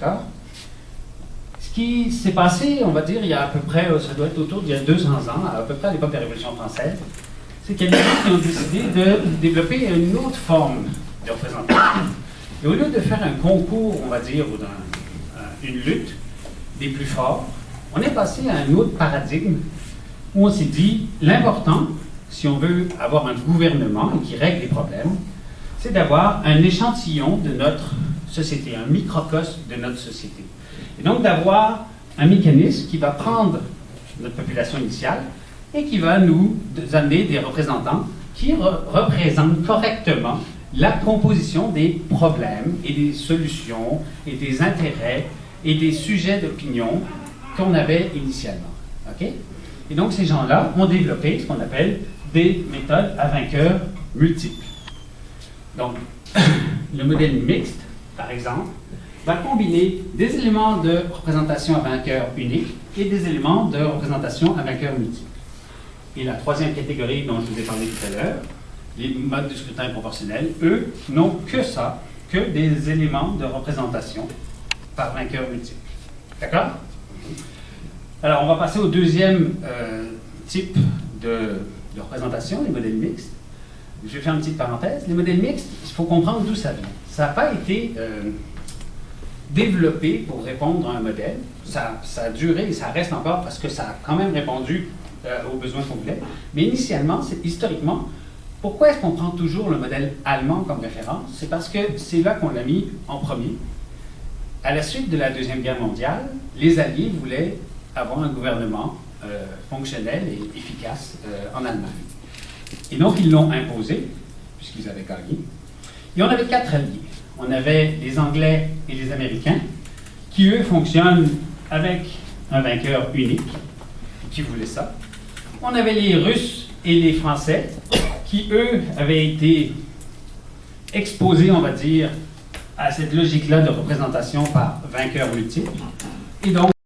D'accord? Ce qui s'est passé, on va dire, il y a à peu près, ça doit être autour d'il y a 200 ans, à peu près à l'époque de la Révolution française, c'est qu'il y a des gens qui ont décidé de développer une autre forme de représentation. Et au lieu de faire un concours, on va dire, ou une lutte des plus forts, on est passé à un autre paradigme où on s'est dit, l'important, si on veut avoir un gouvernement qui règle les problèmes, c'est d'avoir un échantillon de notre société, un microcosme de notre société. Et donc d'avoir un mécanisme qui va prendre notre population initiale et qui va nous amener des représentants qui représentent correctement la composition des problèmes et des solutions et des intérêts et des sujets d'opinion qu'on avait initialement. OK? Et donc ces gens-là ont développé ce qu'on appelle des méthodes à vainqueurs multiples. Donc, le modèle mixte, par exemple, va combiner des éléments de représentation à vainqueur unique et des éléments de représentation à vainqueur multiple. Et la troisième catégorie dont je vous ai parlé tout à l'heure, les modes de scrutin proportionnel, eux, n'ont que ça, que des éléments de représentation par vainqueur multiple. D'accord? Alors, on va passer au deuxième type de représentation, les modèles mixtes. Je vais faire une petite parenthèse. Les modèles mixtes, il faut comprendre d'où ça vient. Ça n'a pas été développé pour répondre à un modèle. Ça a duré et ça reste encore parce que ça a quand même répondu aux besoins qu'on voulait. Mais initialement, historiquement, pourquoi est-ce qu'on prend toujours le modèle allemand comme référence? C'est parce que c'est là qu'on l'a mis en premier. À la suite de la Deuxième Guerre mondiale, les Alliés voulaient avoir un gouvernement fonctionnel et efficace en Allemagne. Et donc, ils l'ont imposé, puisqu'ils avaient gagné. Et on avait 4 alliés. On avait les Anglais et les Américains, qui, eux, fonctionnent avec un vainqueur unique, qui voulait ça. On avait les Russes et les Français, qui, eux, avaient été exposés, on va dire, à cette logique-là de représentation par vainqueur multiple. Et donc,